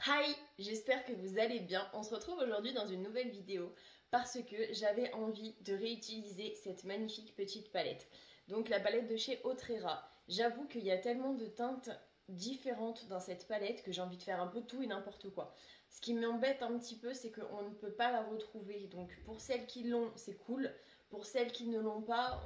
Hi, j'espère que vous allez bien. On se retrouve aujourd'hui dans une nouvelle vidéo parce que j'avais envie de réutiliser cette magnifique petite palette. Donc la palette de chez Autrera. J'avoue qu'il y a tellement de teintes différentes dans cette palette que j'ai envie de faire un peu tout et n'importe quoi. Ce qui m'embête un petit peu, c'est qu'on ne peut pas la retrouver. Donc pour celles qui l'ont, c'est cool. Pour celles qui ne l'ont pas,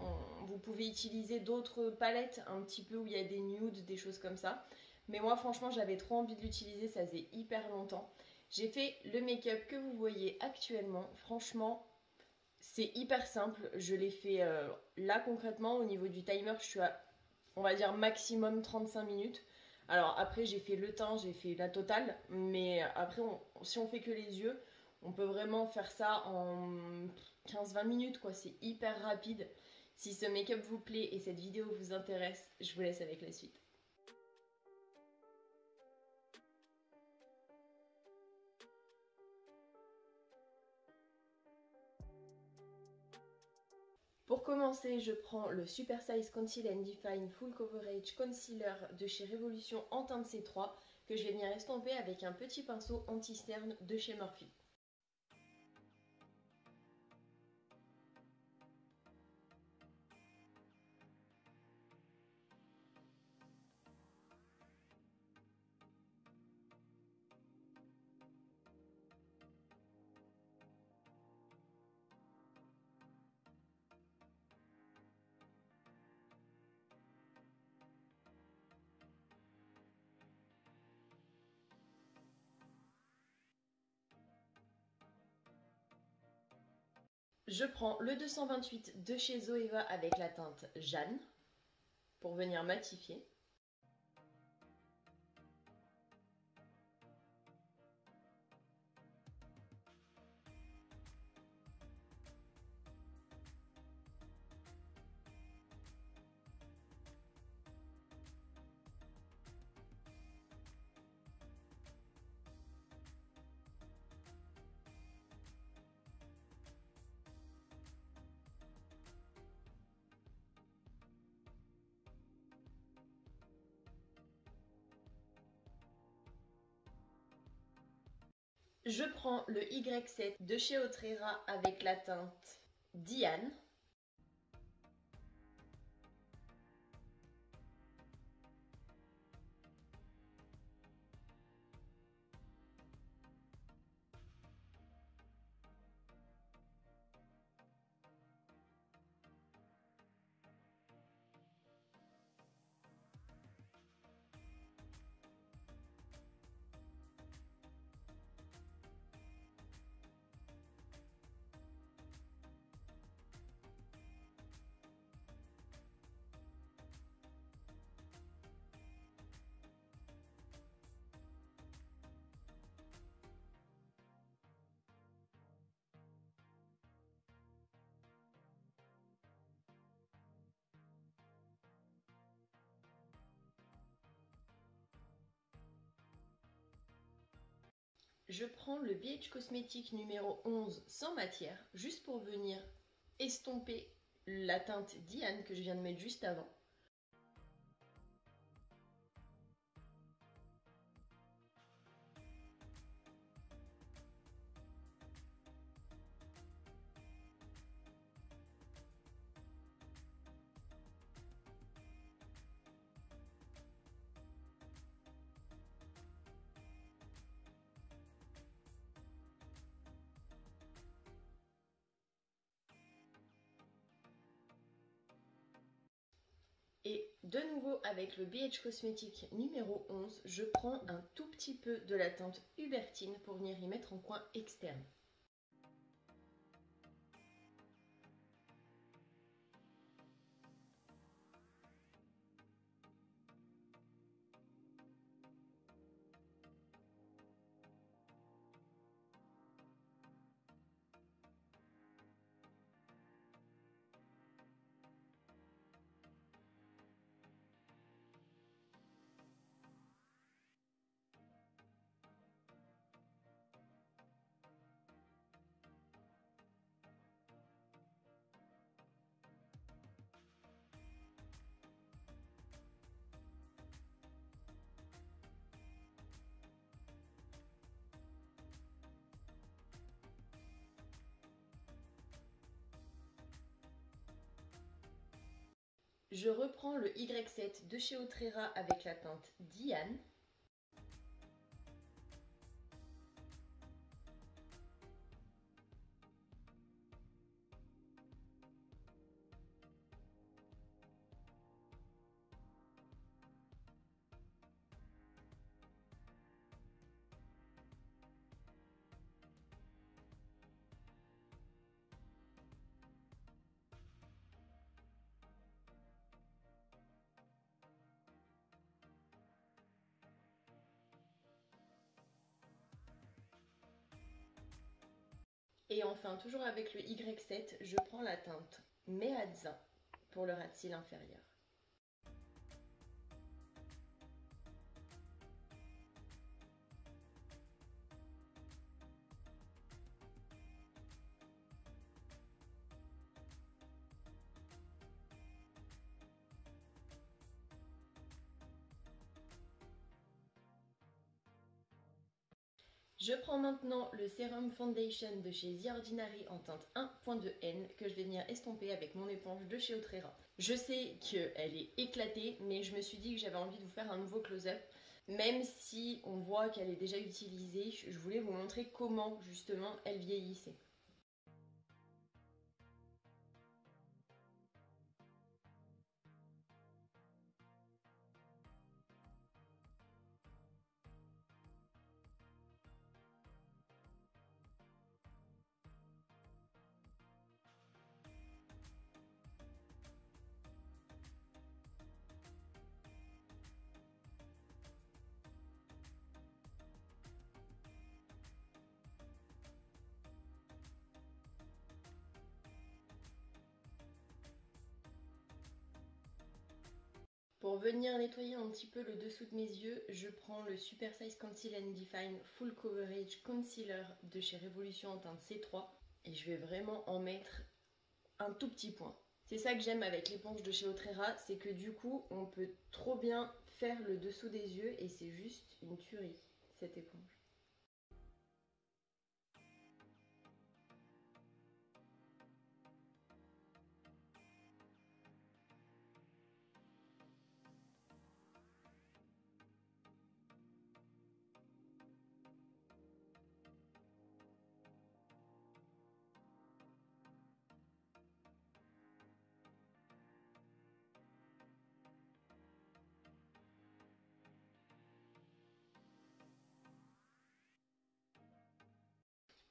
vous pouvez utiliser d'autres palettes un petit peu où il y a des nudes, des choses comme ça. Mais moi, franchement, j'avais trop envie de l'utiliser, ça faisait hyper longtemps. J'ai fait le make-up que vous voyez actuellement. Franchement, c'est hyper simple. Je l'ai fait là concrètement. Au niveau du timer, je suis à, on va dire, maximum 35 minutes. Alors après, j'ai fait le teint, j'ai fait la totale. Mais après, si on fait que les yeux, on peut vraiment faire ça en 15-20 minutes, quoi. C'est hyper rapide. Si ce make-up vous plaît et cette vidéo vous intéresse, je vous laisse avec la suite. Pour commencer, je prends le Super Size Conceal and Define Full Coverage Concealer de chez Révolution en teinte C3 que je vais venir estomper avec un petit pinceau anti-cerne de chez Morphe. Je prends le 228 de chez Zoeva avec la teinte Jeanne pour venir matifier. Je prends le Y7 de chez Autrera avec la teinte Diane. Je prends le BH Cosmétique numéro 11 sans matière, juste pour venir estomper la teinte Diane que je viens de mettre juste avant. Et de nouveau avec le BH Cosmétique numéro 11, je prends un tout petit peu de la teinte Hubertine pour venir y mettre en coin externe. Je reprends le Y7 de chez Otrera avec la teinte Diane. Et enfin, toujours avec le Y7, je prends la teinte Meazza pour le ras de cils inférieur. Je prends maintenant le Serum Foundation de chez The Ordinary en teinte 1.2N que je vais venir estomper avec mon éponge de chez Otrera. Je sais qu'elle est éclatée, mais je me suis dit que j'avais envie de vous faire un nouveau close-up. Même si on voit qu'elle est déjà utilisée, je voulais vous montrer comment justement elle vieillissait. Pour venir nettoyer un petit peu le dessous de mes yeux, je prends le Super Size Conceal and Define Full Coverage Concealer de chez Révolution en teinte C3 et je vais vraiment en mettre un tout petit point. C'est ça que j'aime avec l'éponge de chez Otrera, c'est que du coup on peut trop bien faire le dessous des yeux et c'est juste une tuerie cette éponge.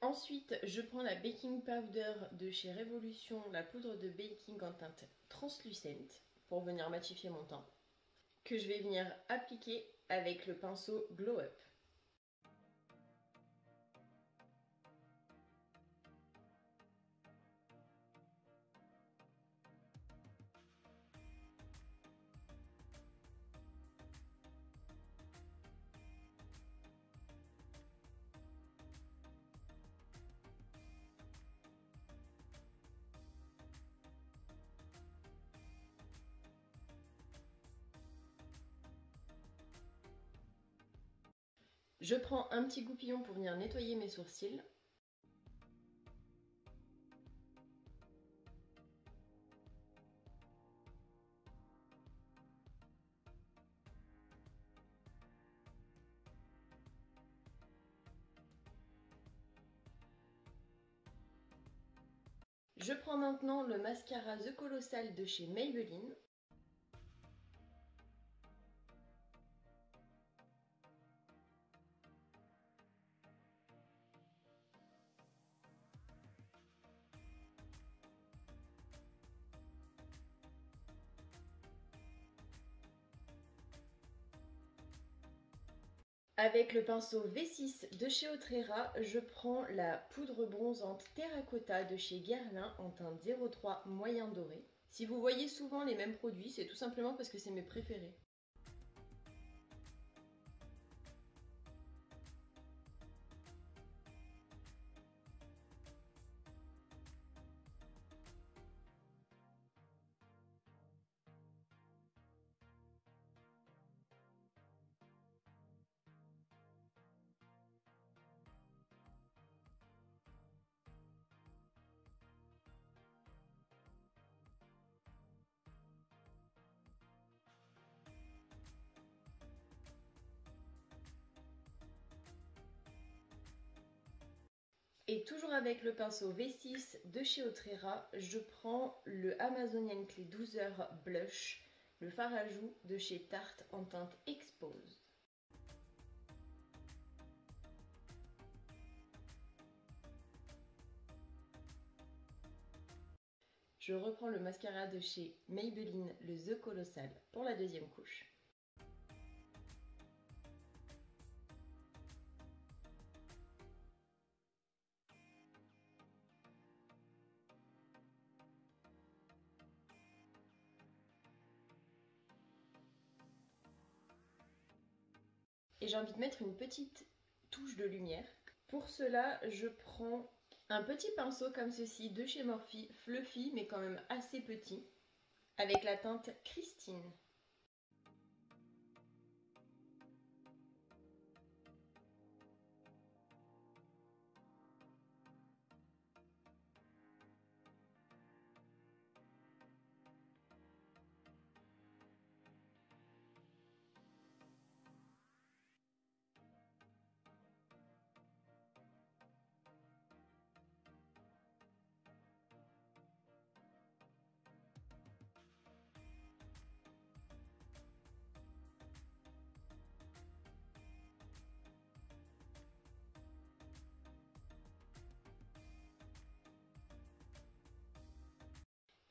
Ensuite, je prends la baking powder de chez Révolution, la poudre de baking en teinte translucente pour venir matifier mon teint, que je vais venir appliquer avec le pinceau Glow Up. Je prends un petit goupillon pour venir nettoyer mes sourcils. Je prends maintenant le mascara The Colossal de chez Maybelline. Avec le pinceau V6 de chez Otrera, je prends la poudre bronzante Terracotta de chez Guerlain en teinte 03 moyen doré. Si vous voyez souvent les mêmes produits, c'est tout simplement parce que c'est mes préférés. Et toujours avec le pinceau V6 de chez Otrera, je prends le Amazonian Clay 12h Blush, le fard à joues de chez Tarte en teinte Expose. Je reprends le mascara de chez Maybelline, le The Colossal, pour la deuxième couche. Et j'ai envie de mettre une petite touche de lumière. Pour cela, je prends un petit pinceau comme ceci de chez Morphe, fluffy mais quand même assez petit, avec la teinte Christine.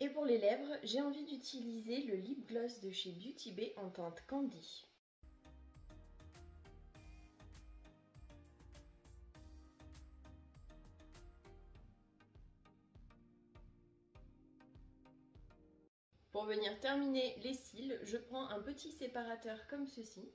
Et pour les lèvres, j'ai envie d'utiliser le lip gloss de chez Beauty Bay en teinte Candy. Pour venir terminer les cils, je prends un petit séparateur comme ceci.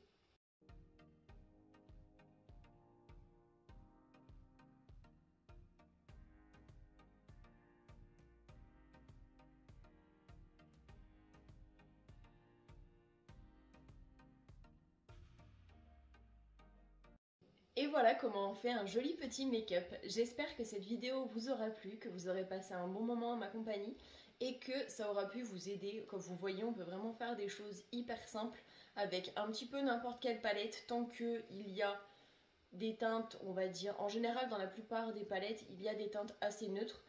Et voilà comment on fait un joli petit make-up. J'espère que cette vidéo vous aura plu, que vous aurez passé un bon moment en ma compagnie et que ça aura pu vous aider. Comme vous voyez, on peut vraiment faire des choses hyper simples avec un petit peu n'importe quelle palette tant qu'il y a des teintes, on va dire, en général dans la plupart des palettes, il y a des teintes assez neutres.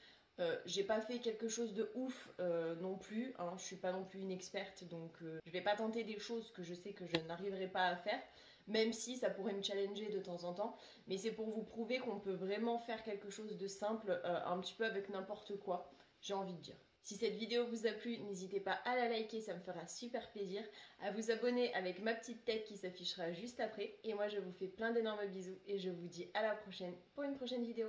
J'ai pas fait quelque chose de ouf non plus, hein, je suis pas non plus une experte, donc je vais pas tenter des choses que je sais que je n'arriverai pas à faire, même si ça pourrait me challenger de temps en temps, mais c'est pour vous prouver qu'on peut vraiment faire quelque chose de simple, un petit peu avec n'importe quoi, j'ai envie de dire. Si cette vidéo vous a plu, n'hésitez pas à la liker, ça me fera super plaisir, à vous abonner avec ma petite tête qui s'affichera juste après, et moi je vous fais plein d'énormes bisous, et je vous dis à la prochaine pour une prochaine vidéo.